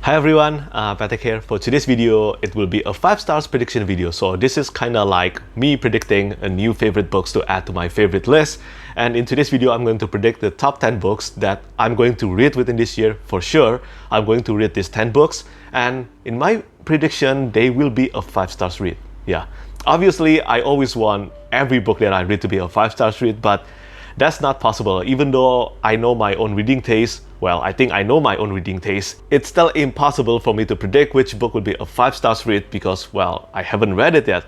Hi everyone, Petrik here. For today's video, it will be a 5 stars prediction video. So this is kind of like me predicting a new favorite books to add to my favorite list. And in today's video, I'm going to predict the top 10 books that I'm going to read within this year for sure. I'm going to read these 10 books, and in my prediction, they will be a 5 stars read. Yeah, obviously, I always want every book that I read to be a 5 stars read, but that's not possible. Even though I know my own reading taste, well, I think I know my own reading taste, it's still impossible for me to predict which book will be a 5 stars read because, well, I haven't read it yet.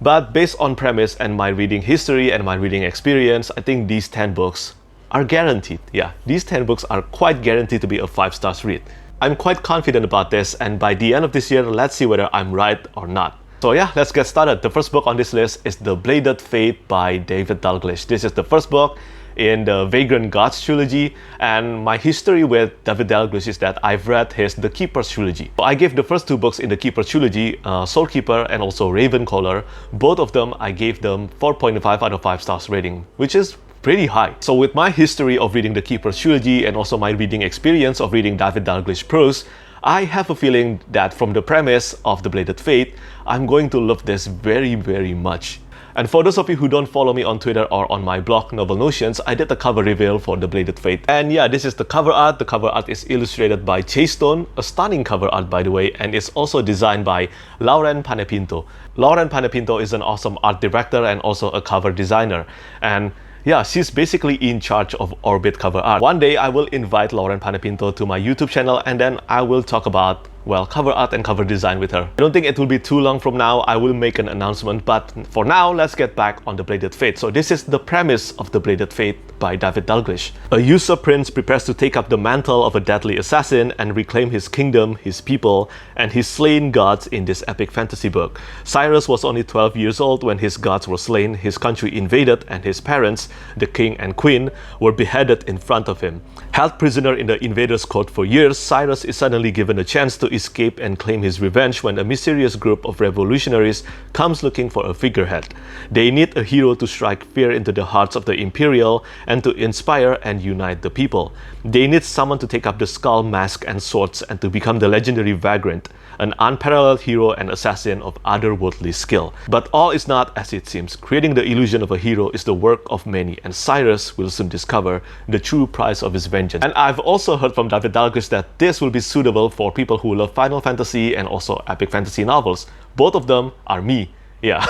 But based on premise and my reading history and my reading experience, I think these 10 books are guaranteed. Yeah, these 10 books are quite guaranteed to be a 5 stars read. I'm quite confident about this, and by the end of this year, let's see whether I'm right or not. So yeah, let's get started. The first book on this list is The Bladed Fate by David Dalglish. This is the first book in the Vagrant Gods trilogy, and my history with David Dalglish is that I've read his The Keeper's trilogy. So I gave the first two books in the Keeper trilogy, Soul Keeper and also Ravencaller. Both of them, I gave them 4.5 out of 5 stars rating, which is pretty high. So with my history of reading the Keeper trilogy and also my reading experience of reading David Dalglish prose, I have a feeling that from the premise of The Bladed Fate, I'm going to love this very, very much. And for those of you who don't follow me on Twitter or on my blog Novel Notions, I did a cover reveal for The Bladed Fate. And yeah, this is the cover art. The cover art is illustrated by Stone, a stunning cover art by the way, and it's also designed by Lauren Panepinto. Lauren Panepinto is an awesome art director and also a cover designer. And yeah, she's basically in charge of Orbit cover art. One day I will invite Lauren Panepinto to my YouTube channel, and then I will talk about, well, cover art and cover design with her. I don't think it will be too long from now. I will make an announcement, but for now, let's get back on The Bladed Fate. So this is the premise of The Bladed Fate by David Dalglish. A usurper prince prepares to take up the mantle of a deadly assassin and reclaim his kingdom, his people, and his slain gods in this epic fantasy book. Cyrus was only 12 years old when his gods were slain, his country invaded, and his parents, the king and queen, were beheaded in front of him. Held prisoner in the invaders' court for years, Cyrus is suddenly given a chance to escape and claim his revenge when a mysterious group of revolutionaries comes looking for a figurehead. They need a hero to strike fear into the hearts of the Imperial and to inspire and unite the people. They need someone to take up the skull, mask, and swords and to become the legendary Vagrant, an unparalleled hero and assassin of otherworldly skill. But all is not as it seems. Creating the illusion of a hero is the work of many, and Cyrus will soon discover the true price of his vengeance. And I've also heard from David Dalglish that this will be suitable for people who love Final Fantasy and also epic fantasy novels. Both of them are me. Yeah.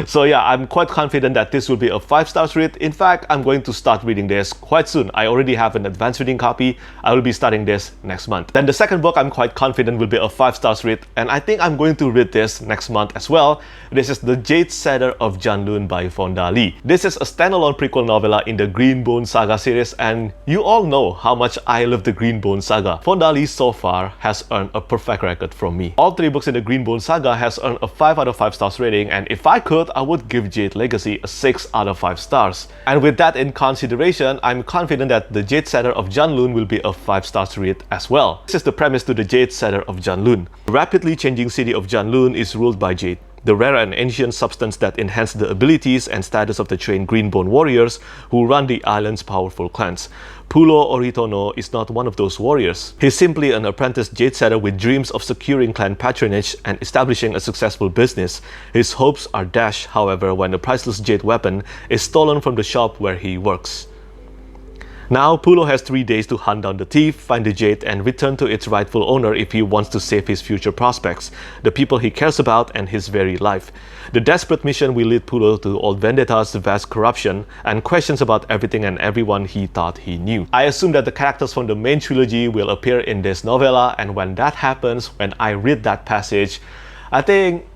So yeah, I'm quite confident that this will be a 5 stars read. In fact, I'm going to start reading this quite soon. I already have an advanced reading copy. I will be starting this next month. Then the second book I'm quite confident will be a 5 stars read, and I think I'm going to read this next month as well. This is The Jade Setter of Janloon by Fonda. This is a standalone prequel novella in the Greenbone Saga series, and you all know how much I love the Greenbone Saga. Fonda so far has earned a perfect record from me. All 3 books in the Greenbone Saga has earned a 5 out of 5 stars rating, and if I could, I would give Jade Legacy a 6 out of 5 stars. And with that in consideration, I'm confident that The Jade Setter of Janloon will be a 5 stars read as well. This is the premise to The Jade Setter of Janloon. The rapidly changing city of Janloon is ruled by Jade, the rare and ancient substance that enhances the abilities and status of the trained Greenbone warriors who run the island's powerful clans. Pulo Oritono is not one of those warriors. He's simply an apprentice jade setter with dreams of securing clan patronage and establishing a successful business. His hopes are dashed, however, when the priceless jade weapon is stolen from the shop where he works. Now, Pulo has 3 days to hunt down the thief, find the jade, and return to its rightful owner if he wants to save his future prospects, the people he cares about, and his very life. The desperate mission will lead Pulo to old vendettas, vast corruption, and questions about everything and everyone he thought he knew. I assume that the characters from the main trilogy will appear in this novella, and when that happens, when I read that passage, I think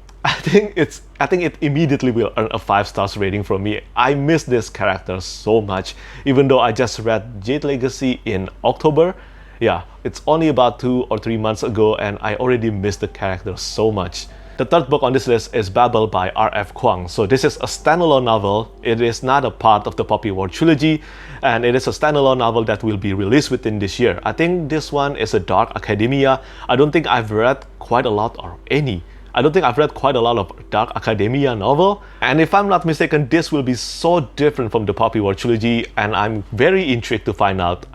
it immediately will earn a 5 stars rating from me. I miss this character so much, even though I just read Jade Legacy in October. Yeah, it's only about 2 or 3 months ago, and I already miss the character so much. The third book on this list is Babel by R.F. Kuang. So this is a standalone novel. It is not a part of the Poppy War trilogy, and it is a standalone novel that will be released within this year. I think this one is a dark academia. I don't think I've read quite a lot or any I don't think I've read quite a lot of dark academia novel, and if I'm not mistaken, this will be so different from the Poppy War trilogy, and I'm very intrigued to find out.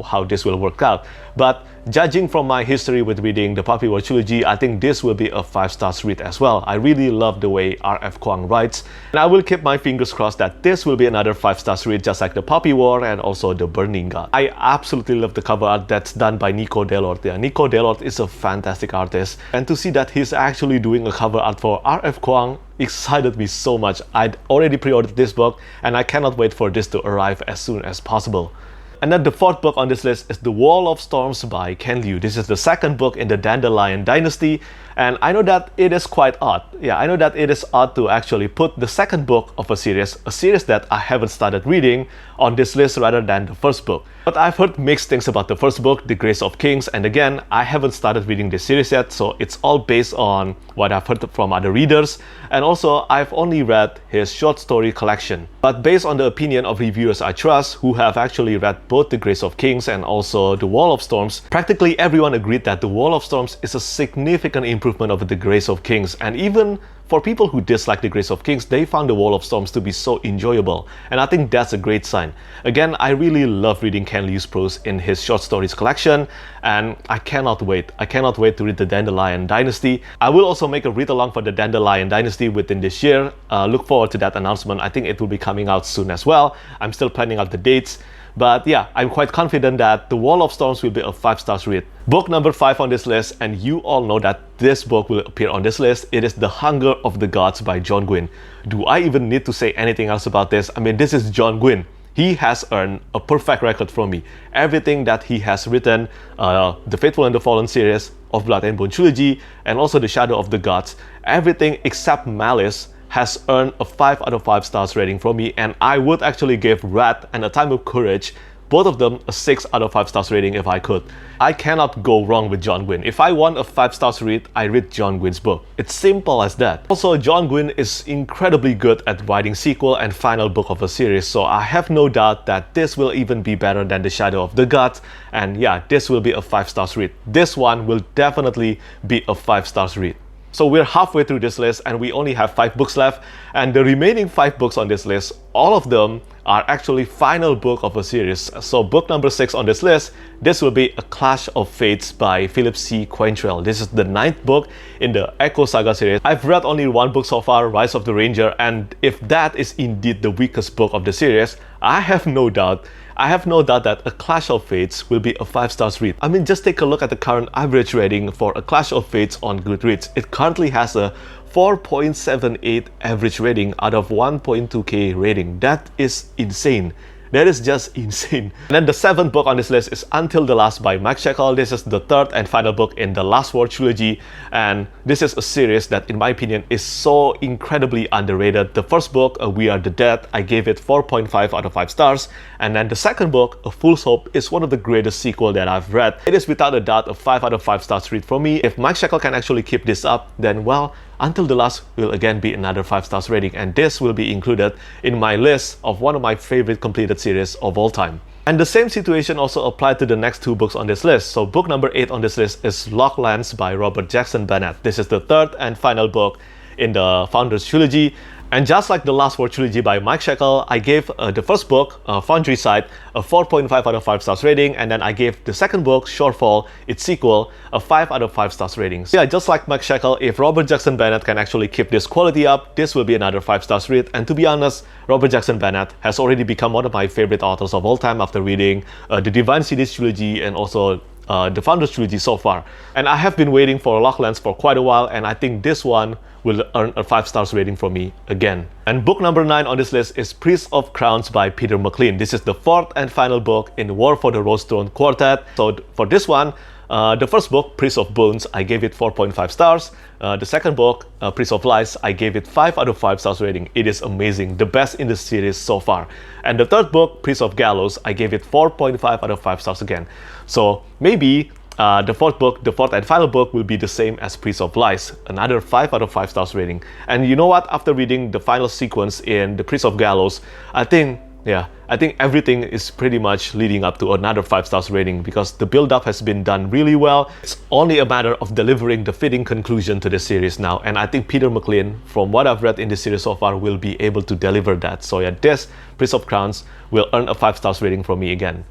How this will work out. But judging from my history with reading the Poppy War trilogy, I think this will be a 5-star read as well. I really love the way R.F. Kuang writes, and I will keep my fingers crossed that this will be another 5-star read just like the Poppy War and also the Burning God. I absolutely love the cover art that's done by Nico Delort. Yeah, Nico Delort is a fantastic artist, and to see that he's actually doing a cover art for R.F. Kuang excited me so much. I'd already pre-ordered this book, and I cannot wait for this to arrive as soon as possible. And then the fourth book on this list is The Wall of Storms by Ken Liu. This is the second book in the Dandelion Dynasty, and I know that it is quite odd. Yeah, I know that it is odd to actually put the second book of a series that I haven't started reading, on this list rather than the first book. But I've heard mixed things about the first book, The Grace of Kings, and again, I haven't started reading this series yet, so it's all based on what I've heard from other readers, and also I've only read his short story collection. But based on the opinion of reviewers I trust, who have actually read both The Grace of Kings and also The Wall of Storms, practically everyone agreed that The Wall of Storms is a significant improvement over The Grace of Kings, and even for people who dislike The Grace of Kings, they found The Wall of Storms to be so enjoyable, and I think that's a great sign. Again, I really love reading Ken Liu's prose in his short stories collection, and I cannot wait. I cannot wait to read the Dandelion Dynasty. I will also make a read-along for the Dandelion Dynasty within this year. Look forward to that announcement. I think it will be coming out soon as well. I'm still planning out the dates. But yeah, I'm quite confident that The Wall of Storms will be a 5-star read. Book number 5 on this list, and you all know that this book will appear on this list. It is The Hunger of the Gods by John Gwynne. Do I even need to say anything else about this? I mean, this is John Gwynne. He has earned a perfect record from me. Everything that he has written, The Faithful and the Fallen series, of Blood and Bone trilogy, and also The Shadow of the Gods, everything except Malice has earned a 5 out of 5 stars rating from me, and I would actually give Wrath and A Time of Courage, both of them, a 6 out of 5 stars rating if I could. I cannot go wrong with John Gwynne. If I want a 5 stars read, I read John Gwynne's book. It's simple as that. Also, John Gwynne is incredibly good at writing sequel and final book of a series, so I have no doubt that this will even be better than The Shadow of the Gods, and yeah, this will be a 5 stars read. This one will definitely be a 5 stars read. So we're halfway through this list, and we only have 5 books left, and the remaining 5 books on this list, all of them are actually final book of a series. So book number 6 on this list, this will be A Clash of Fates by Philip C. Quaintrell. This is the 9th book in the Echo Saga series. I've read only one book so far, Rise of the Ranger, and if that is indeed the weakest book of the series, I have no doubt that A Clash of Fates will be a 5 stars read. I mean, just take a look at the current average rating for A Clash of Fates on Goodreads. It currently has a 4.78 average rating out of 1.2k rating. That is insane. That is just insane. And then the 7th book on this list is Until the Last by Mike Shackle. This is the 3rd and final book in the Last War trilogy, and this is a series that, in my opinion, is so incredibly underrated. The first book, We Are the Dead, I gave it 4.5 out of 5 stars, and then the second book, A Fool's Hope, is one of the greatest sequels that I've read. It is without a doubt a 5 out of 5 stars read for me. If Mike Shackle can actually keep this up, then well, Until the Last will again be another 5 stars rating, and this will be included in my list of one of my favorite completed series of all time. And the same situation also applied to the next 2 books on this list. So book number 8 on this list is Locklands by Robert Jackson Bennett. This is the 3rd and final book in the Founders trilogy. And just like the Last War trilogy by Mike Shackle, I gave the first book, Foundry Side, a 4.5 out of 5 stars rating, and then I gave the second book, Shortfall, its sequel, a 5 out of 5 stars rating. So yeah, just like Mike Shackle, if Robert Jackson Bennett can actually keep this quality up, this will be another 5 stars read. And to be honest, Robert Jackson Bennett has already become one of my favorite authors of all time after reading the Divine Cities trilogy and also the Founders trilogy so far. And I have been waiting for Locklands for quite a while, and I think this one will earn a 5 stars rating from me again. And book number 9 on this list is Priest of Crowns by Peter McLean. This is the 4th and final book in War for the Rose Throne Quartet. So for this one, the first book, Priest of Bones, I gave it 4.5 stars. The second book, Priest of Lies, I gave it 5 out of 5 stars rating. It is amazing, the best in the series so far. And the third book, Priest of Gallows, I gave it 4.5 out of 5 stars again. So maybe the fourth and final book will be the same as Priest of Lies, another 5 out of 5 stars rating. And you know what? After reading the final sequence in the Priest of Gallows, I think Yeah, I think everything is pretty much leading up to another 5 stars rating because the build-up has been done really well. It's only a matter of delivering the fitting conclusion to the series now, and I think Peter McLean, from what I've read in the series so far, will be able to deliver that. So yeah, this Prince of Crowns will earn a 5 stars rating from me again.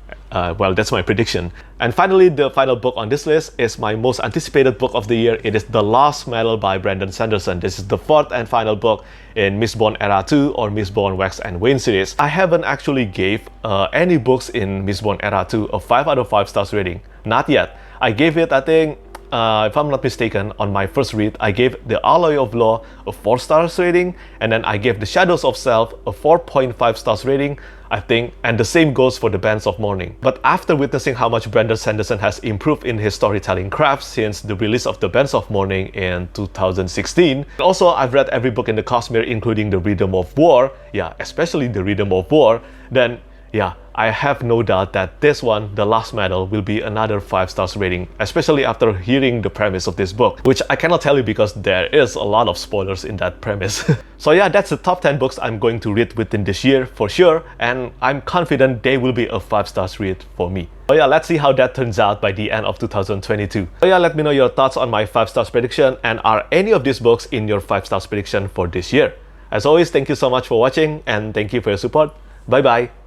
Well, that's my prediction. And finally, the final book on this list is my most anticipated book of the year. It is The Last Medal by Brandon Sanderson. This is the 4th and final book in Mistborn Era 2 or Mistborn Wax and Wayne series. I haven't actually gave any books in Mistborn Era 2 a 5 out of 5 stars rating. Not yet. I gave it, I think, if I'm not mistaken, on my first read, I gave The Alloy of Law a 4 stars rating, and then I gave The Shadows of Self a 4.5 stars rating, I think, and the same goes for The Bands of Mourning. But after witnessing how much Brandon Sanderson has improved in his storytelling craft since the release of The Bands of Mourning in 2016, also I've read every book in the Cosmere, including The Rhythm of War, yeah, especially The Rhythm of War, then yeah, I have no doubt that this one, The Last Medal, will be another 5 stars rating, especially after hearing the premise of this book, which I cannot tell you because there is a lot of spoilers in that premise. So yeah, that's the top 10 books I'm going to read within this year for sure, and I'm confident they will be a 5 stars read for me. So yeah, let's see how that turns out by the end of 2022. So yeah, let me know your thoughts on my 5 stars prediction, and are any of these books in your 5 stars prediction for this year? As always, thank you so much for watching, and thank you for your support. Bye bye.